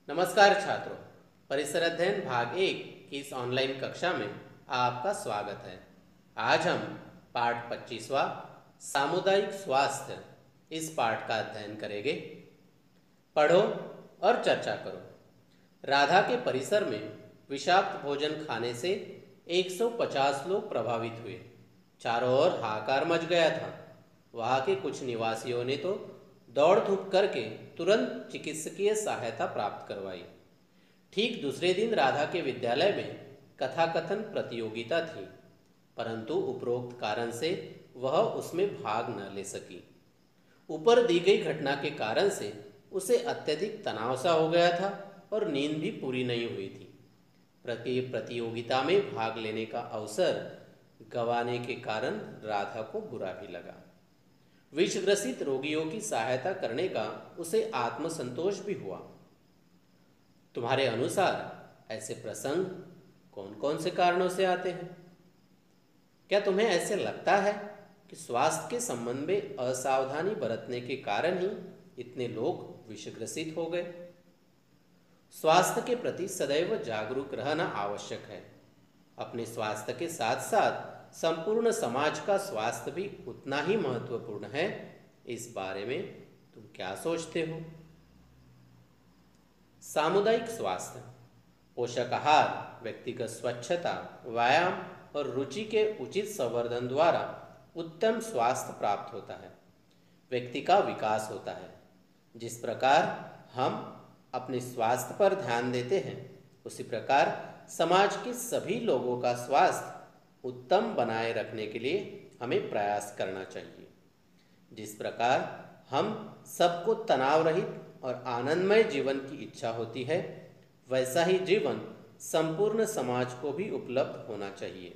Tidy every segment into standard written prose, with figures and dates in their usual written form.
नमस्कार छात्रों, परिसर अध्ययन भाग 1 की इस ऑनलाइन कक्षा में आपका स्वागत है। आज हम पाठ 25वां सामुदायिक स्वास्थ्य इस पाठ का अध्ययन करेंगे। पढ़ो और चर्चा करो। राधा के परिसर में विषाक्त भोजन खाने से 150 लोग प्रभावित हुए। चारों ओर हाहाकार मच गया था। वहाँ के कुछ निवासियों ने तो दौड़ धूप करके तुरंत चिकित्सकीय सहायता प्राप्त करवाई। ठीक दूसरे दिन राधा के विद्यालय में कथाकथन प्रतियोगिता थी, परंतु उपरोक्त कारण से वह उसमें भाग न ले सकी। ऊपर दी गई घटना के कारण से उसे अत्यधिक तनाव सा हो गया था और नींद भी पूरी नहीं हुई थी। प्रतियोगिता में भाग लेने का अवसर गंवाने के कारण राधा को बुरा भी लगा। विषग्रसित रोगियों की सहायता करने का उसे आत्मसंतोष भी हुआ। तुम्हारे अनुसार ऐसे प्रसंग कौन कौन से कारणों से आते हैं? क्या तुम्हें ऐसे लगता है कि स्वास्थ्य के संबंध में असावधानी बरतने के कारण ही इतने लोग विषग्रसित हो गए? स्वास्थ्य के प्रति सदैव जागरूक रहना आवश्यक है। अपने स्वास्थ्य के साथ साथ संपूर्ण समाज का स्वास्थ्य भी उतना ही महत्वपूर्ण है। इस बारे में तुम क्या सोचते हो? सामुदायिक स्वास्थ्य, पोषक आहार, व्यक्तिगत स्वच्छता, व्यायाम और रुचि के उचित संवर्धन द्वारा उत्तम स्वास्थ्य प्राप्त होता है। व्यक्ति का विकास होता है। जिस प्रकार हम अपने स्वास्थ्य पर ध्यान देते हैं, उसी प्रकार समाज के सभी लोगों का स्वास्थ्य उत्तम बनाए रखने के लिए हमें प्रयास करना चाहिए। जिस प्रकार हम सबको तनाव रहित और आनंदमय जीवन की इच्छा होती है, वैसा ही जीवन संपूर्ण समाज को भी उपलब्ध होना चाहिए।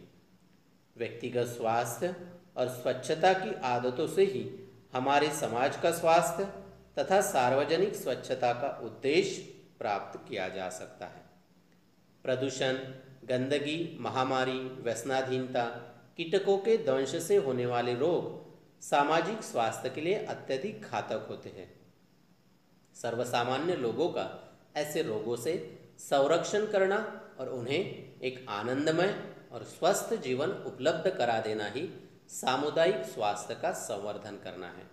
व्यक्तिगत स्वास्थ्य और स्वच्छता की आदतों से ही हमारे समाज का स्वास्थ्य तथा सार्वजनिक स्वच्छता का उद्देश्य प्राप्त किया जा सकता है। प्रदूषण, गंदगी, महामारी, व्यसनाधीनता, कीटकों के दंश से होने वाले रोग सामाजिक स्वास्थ्य के लिए अत्यधिक घातक होते हैं। सर्वसामान्य लोगों का ऐसे रोगों से संरक्षण करना और उन्हें एक आनंदमय और स्वस्थ जीवन उपलब्ध करा देना ही सामुदायिक स्वास्थ्य का संवर्धन करना है।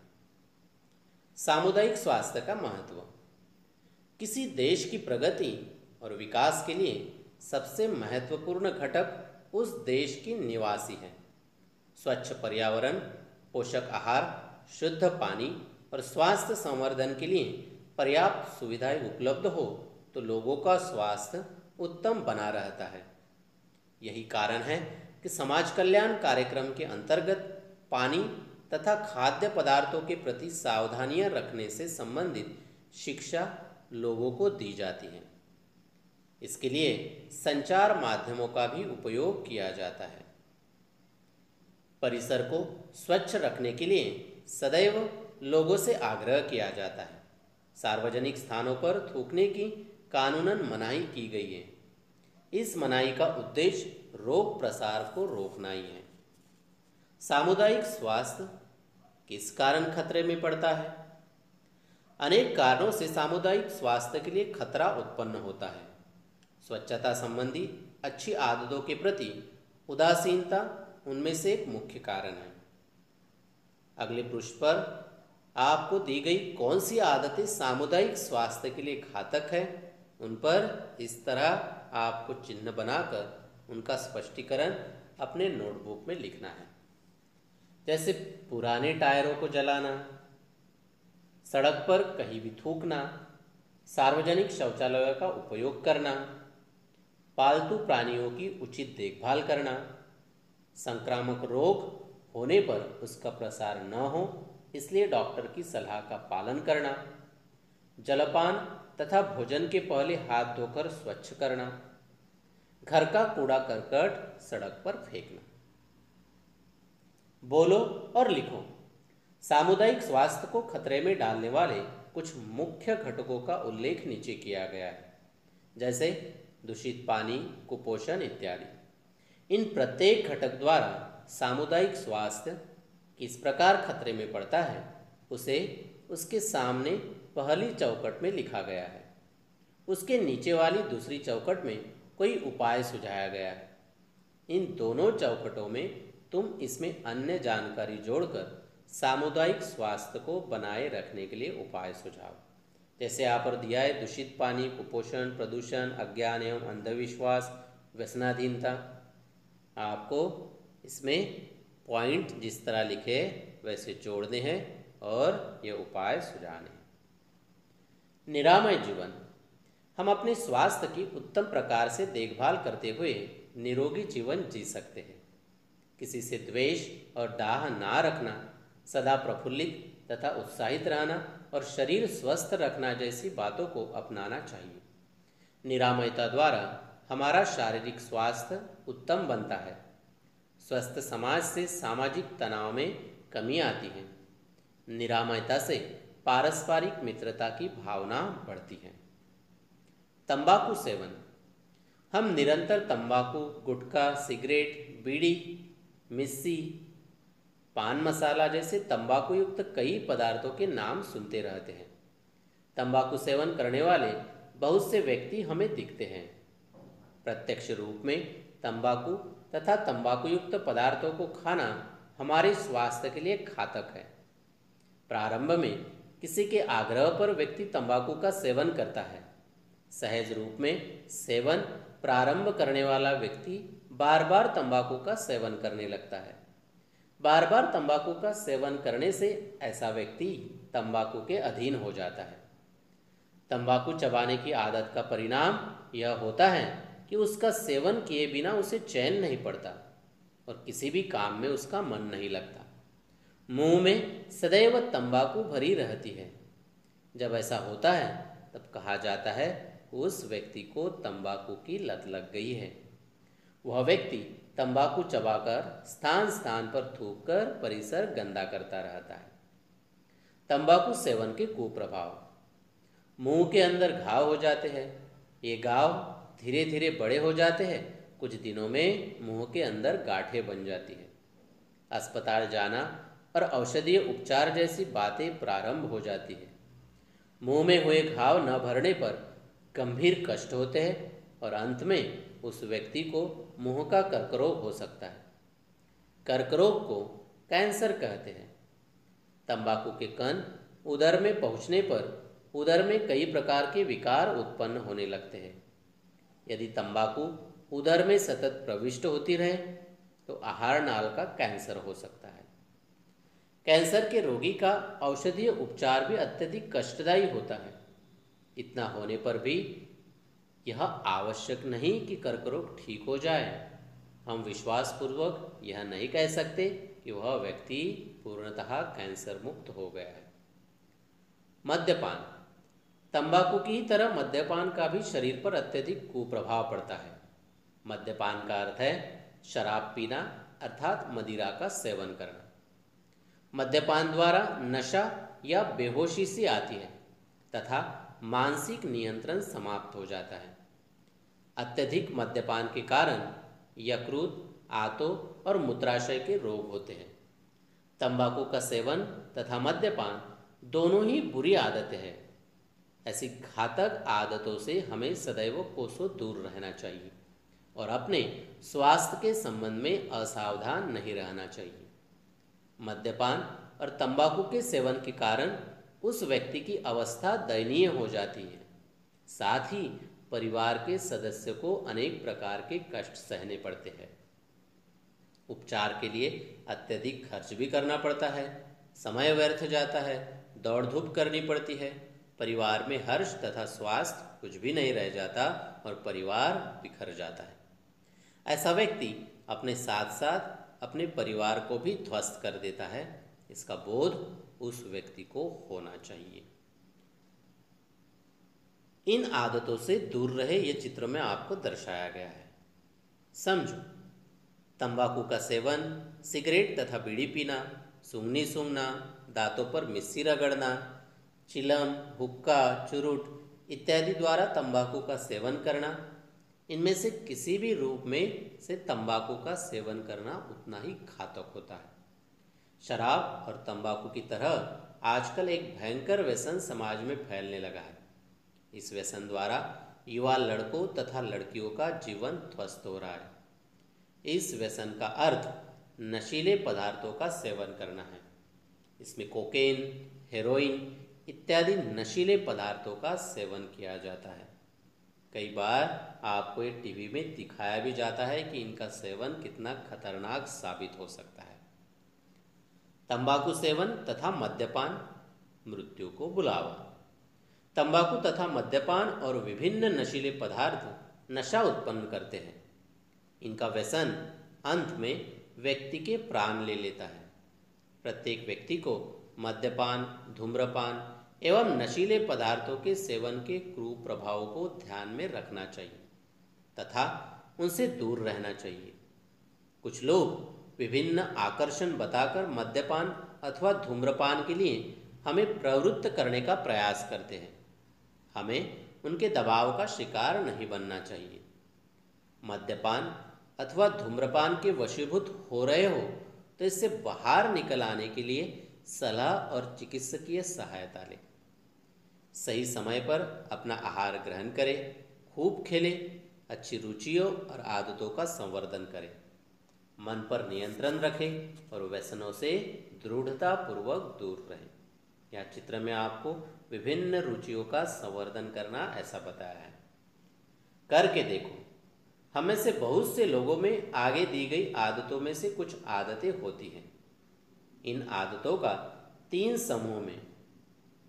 सामुदायिक स्वास्थ्य का महत्व। किसी देश की प्रगति और विकास के लिए सबसे महत्वपूर्ण घटक उस देश के निवासी हैं। स्वच्छ पर्यावरण, पोषक आहार, शुद्ध पानी और स्वास्थ्य संवर्धन के लिए पर्याप्त सुविधाएं उपलब्ध हो तो लोगों का स्वास्थ्य उत्तम बना रहता है। यही कारण है कि समाज कल्याण कार्यक्रम के अंतर्गत पानी तथा खाद्य पदार्थों के प्रति सावधानियां रखने से संबंधित शिक्षा लोगों को दी जाती है। इसके लिए संचार माध्यमों का भी उपयोग किया जाता है। परिसर को स्वच्छ रखने के लिए सदैव लोगों से आग्रह किया जाता है। सार्वजनिक स्थानों पर थूकने की कानूनन मनाही की गई है। इस मनाही का उद्देश्य रोग प्रसार को रोकना ही है। सामुदायिक स्वास्थ्य किस कारण खतरे में पड़ता है? अनेक कारणों से सामुदायिक स्वास्थ्य के लिए खतरा उत्पन्न होता है। स्वच्छता संबंधी अच्छी आदतों के प्रति उदासीनता उनमें से एक मुख्य कारण है। अगले पृष्ठ पर आपको दी गई कौन सी आदतें सामुदायिक स्वास्थ्य के लिए घातक है, उन पर इस तरह आपको चिन्ह बनाकर उनका स्पष्टीकरण अपने नोटबुक में लिखना है। जैसे पुराने टायरों को जलाना, सड़क पर कहीं भी थूकना, सार्वजनिक शौचालयों का उपयोग करना, पालतू प्राणियों की उचित देखभाल करना, संक्रामक रोग होने पर उसका प्रसार न हो इसलिए डॉक्टर की सलाह का पालन करना, जलपान तथा भोजन के पहले हाथ धोकर स्वच्छ करना, घर का कूड़ा करकट सड़क पर फेंकना। बोलो और लिखो। सामुदायिक स्वास्थ्य को खतरे में डालने वाले कुछ मुख्य घटकों का उल्लेख नीचे किया गया है, जैसे दूषित पानी, कुपोषण इत्यादि। इन प्रत्येक घटक द्वारा सामुदायिक स्वास्थ्य किस प्रकार खतरे में पड़ता है, उसे उसके सामने पहली चौखट में लिखा गया है। उसके नीचे वाली दूसरी चौखट में कोई उपाय सुझाया गया है। इन दोनों चौखटों में तुम इसमें अन्य जानकारी जोड़कर सामुदायिक स्वास्थ्य को बनाए रखने के लिए उपाय सुझाव। जैसे यहाँ पर दिया है, दूषित पानी, कुपोषण, प्रदूषण, अज्ञान एवं अंधविश्वास, व्यसनाधीनता। आपको इसमें पॉइंट जिस तरह लिखे वैसे जोड़ने हैं और ये उपाय सुझाने हैं। निरामय जीवन। हम अपने स्वास्थ्य की उत्तम प्रकार से देखभाल करते हुए निरोगी जीवन जी सकते हैं। किसी से द्वेष और डाह ना रखना, सदा प्रफुल्लित तथा उत्साहित रहना और शरीर स्वस्थ रखना जैसी बातों को अपनाना चाहिए। निरामयता द्वारा हमारा शारीरिक स्वास्थ्य उत्तम बनता है। स्वस्थ समाज से सामाजिक तनाव में कमी आती है। निरामयता से पारस्परिक मित्रता की भावना बढ़ती है। तंबाकू सेवन। हम निरंतर तंबाकू, गुटखा, सिगरेट, बीड़ी, मिस्सी, पान मसाला जैसे तंबाकू युक्त कई पदार्थों के नाम सुनते रहते हैं। तंबाकू सेवन करने वाले बहुत से व्यक्ति हमें दिखते हैं। प्रत्यक्ष रूप में तंबाकू तथा तंबाकू युक्त पदार्थों को खाना हमारे स्वास्थ्य के लिए घातक है। प्रारंभ में किसी के आग्रह पर व्यक्ति तंबाकू का सेवन करता है। सहज रूप में सेवन प्रारंभ करने वाला व्यक्ति बार बार तंबाकू का सेवन करने लगता है। बार बार तंबाकू का सेवन करने से ऐसा व्यक्ति तंबाकू के अधीन हो जाता है। तंबाकू चबाने की आदत का परिणाम यह होता है कि उसका सेवन किए बिना उसे चैन नहीं पड़ता और किसी भी काम में उसका मन नहीं लगता। मुंह में सदैव तंबाकू भरी रहती है। जब ऐसा होता है तब कहा जाता है उस व्यक्ति को तंबाकू की लत लग गई है। वह व्यक्ति तंबाकू चबाकर स्थान स्थान पर थूककर परिसर गंदा करता रहता है। तंबाकू सेवन के कुप्रभाव। मुंह के अंदर घाव हो जाते हैं। ये घाव धीरे धीरे बड़े हो जाते हैं। कुछ दिनों में मुंह के अंदर गांठें बन जाती है। अस्पताल जाना और औषधीय उपचार जैसी बातें प्रारंभ हो जाती है। मुंह में हुए घाव न भरने पर गंभीर कष्ट होते हैं और अंत में उस व्यक्ति को मुंह का कर्करोग हो सकता है। कर्करोग को कैंसर कहते हैं। तंबाकू के कण उदर में पहुंचने पर उदर में कई प्रकार के विकार उत्पन्न होने लगते हैं। यदि तंबाकू उदर में सतत प्रविष्ट होती रहे तो आहार नाल का कैंसर हो सकता है। कैंसर के रोगी का औषधीय उपचार भी अत्यधिक कष्टदायी होता है। इतना होने पर भी यह आवश्यक नहीं कि कर्करोग ठीक हो जाए। हम विश्वासपूर्वक यह नहीं कह सकते कि वह व्यक्ति पूर्णतः कैंसर मुक्त हो गया है। मद्यपान। तंबाकू की तरह मद्यपान का भी शरीर पर अत्यधिक कुप्रभाव पड़ता है। मद्यपान का अर्थ है शराब पीना अर्थात मदिरा का सेवन करना। मद्यपान द्वारा नशा या बेहोशी सी आती है तथा मानसिक नियंत्रण समाप्त हो जाता है। अत्यधिक मद्यपान के कारण यकृत, आंतों और मूत्राशय के रोग होते हैं। तंबाकू का सेवन तथा मद्यपान दोनों ही बुरी आदतें हैं। ऐसी घातक आदतों से हमें सदैव कोसों दूर रहना चाहिए और अपने स्वास्थ्य के संबंध में असावधान नहीं रहना चाहिए। मद्यपान और तंबाकू के सेवन के कारण उस व्यक्ति की अवस्था दयनीय हो जाती है। साथ ही परिवार के सदस्य को अनेक प्रकार के कष्ट सहने पड़ते हैं। उपचार के लिए अत्यधिक खर्च भी करना पड़ता है। समय व्यर्थ जाता है। दौड़ धूप करनी पड़ती है। परिवार में हर्ष तथा स्वास्थ्य कुछ भी नहीं रह जाता और परिवार बिखर जाता है। ऐसा व्यक्ति अपने साथ साथ अपने परिवार को भी ध्वस्त कर देता है। इसका बोध उस व्यक्ति को होना चाहिए। इन आदतों से दूर रहे ये चित्र में आपको दर्शाया गया है। समझो, तंबाकू का सेवन, सिगरेट तथा बीड़ी पीना, सूंघनी सूंघना, दांतों पर मिस्सी रगड़ना, चिलम, हुक्का, चुरुट इत्यादि द्वारा तंबाकू का सेवन करना, इनमें से किसी भी रूप में से तंबाकू का सेवन करना उतना ही घातक होता है। शराब और तंबाकू की तरह आजकल एक भयंकर व्यसन समाज में फैलने लगा है। इस व्यसन द्वारा युवा लड़कों तथा लड़कियों का जीवन ध्वस्त हो रहा है। इस व्यसन का अर्थ नशीले पदार्थों का सेवन करना है। इसमें कोकेन, हेरोइन इत्यादि नशीले पदार्थों का सेवन किया जाता है। कई बार आपको ये टीवी में दिखाया भी जाता है कि इनका सेवन कितना खतरनाक साबित हो सकता है। तंबाकू सेवन तथा मद्यपान मृत्यु को बुलावा। तंबाकू तथा मद्यपान और विभिन्न नशीले पदार्थ नशा उत्पन्न करते हैं। इनका व्यसन अंत में व्यक्ति के प्राण ले लेता है। प्रत्येक व्यक्ति को मद्यपान, धूम्रपान एवं नशीले पदार्थों के सेवन के कुप्रभावों को ध्यान में रखना चाहिए तथा उनसे दूर रहना चाहिए। कुछ लोग विभिन्न आकर्षण बताकर मद्यपान अथवा धूम्रपान के लिए हमें प्रवृत्त करने का प्रयास करते हैं। हमें उनके दबाव का शिकार नहीं बनना चाहिए। मद्यपान अथवा धूम्रपान के वशीभूत हो रहे हो तो इससे बाहर निकल आने के लिए सलाह और चिकित्सकीय सहायता लें। सही समय पर अपना आहार ग्रहण करें, खूब खेलें, अच्छी रुचियों और आदतों का संवर्धन करें, मन पर नियंत्रण रखें और व्यसनों से दृढ़तापूर्वक दूर रहें। यह चित्र में आपको विभिन्न रुचियों का संवर्धन करना ऐसा बताया है। करके देखो। हमें से बहुत से लोगों में आगे दी गई आदतों में से कुछ आदतें होती हैं। इन आदतों का 3 समूह में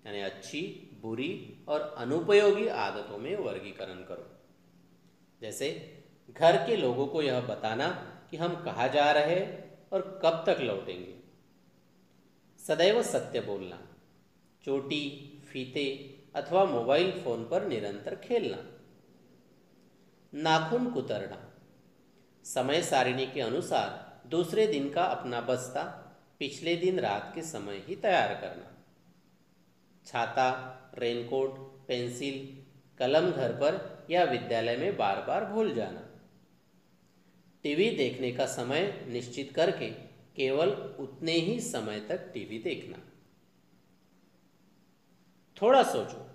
यानी अच्छी, बुरी और अनुपयोगी आदतों में वर्गीकरण करो। जैसे घर के लोगों को यह बताना कि हम कहाँ जा रहे हैं और कब तक लौटेंगे। सदैव सत्य बोलना, चोटी, फीते अथवा मोबाइल फोन पर निरंतर खेलना। नाखून कुतरना, समय सारिणी के अनुसार दूसरे दिन का अपना बस्ता पिछले दिन रात के समय ही तैयार करना। छाता, रेनकोट, पेंसिल, कलम घर पर या विद्यालय में बार बार भूल जाना। टीवी देखने का समय निश्चित करके केवल उतने ही समय तक टीवी देखना। थोड़ा सोचो,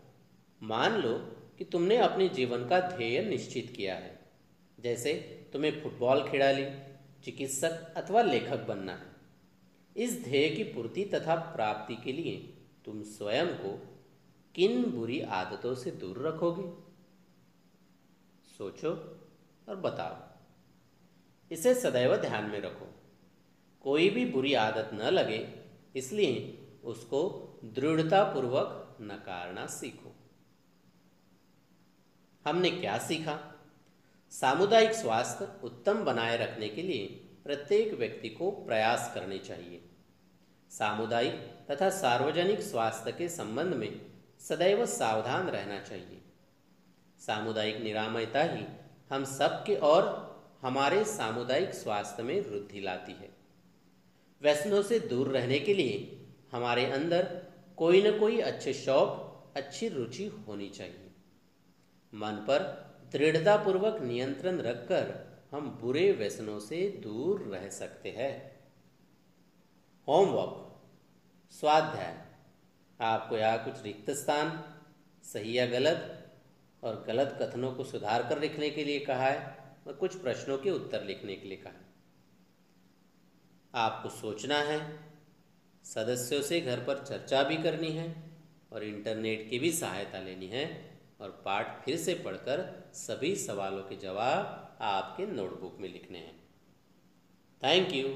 मान लो कि तुमने अपने जीवन का ध्येय निश्चित किया है, जैसे तुम्हें फुटबॉल खिलाड़ी, चिकित्सक अथवा लेखक बनना है। इस ध्येय की पूर्ति तथा प्राप्ति के लिए तुम स्वयं को किन बुरी आदतों से दूर रखोगे? सोचो और बताओ। इसे सदैव ध्यान में रखो। कोई भी बुरी आदत न लगे, इसलिए उसको दृढ़तापूर्वक नकारना सीखो। हमने क्या सीखा? सामुदायिक स्वास्थ्य उत्तम बनाए रखने के लिए प्रत्येक व्यक्ति को प्रयास करने चाहिए। सामुदायिक तथा सार्वजनिक स्वास्थ्य के संबंध में सदैव सावधान रहना चाहिए। सामुदायिक निरामयता ही हम सबके और हमारे सामुदायिक स्वास्थ्य में वृद्धि लाती है। व्यसनों से दूर रहने के लिए हमारे अंदर कोई न कोई अच्छे शौक, अच्छी रुचि होनी चाहिए। मन पर दृढ़तापूर्वक नियंत्रण रखकर हम बुरे व्यसनों से दूर रह सकते हैं। होमवर्क, स्वाध्याय। आपको यहाँ कुछ रिक्त स्थान, सही या गलत और गलत कथनों को सुधार कर लिखने के लिए कहा है और कुछ प्रश्नों के उत्तर लिखने के लिए कहा है। आपको सोचना है, सदस्यों से घर पर चर्चा भी करनी है और इंटरनेट की भी सहायता लेनी है और पाठ फिर से पढ़कर सभी सवालों के जवाब आपके नोटबुक में लिखने हैं। Thank you.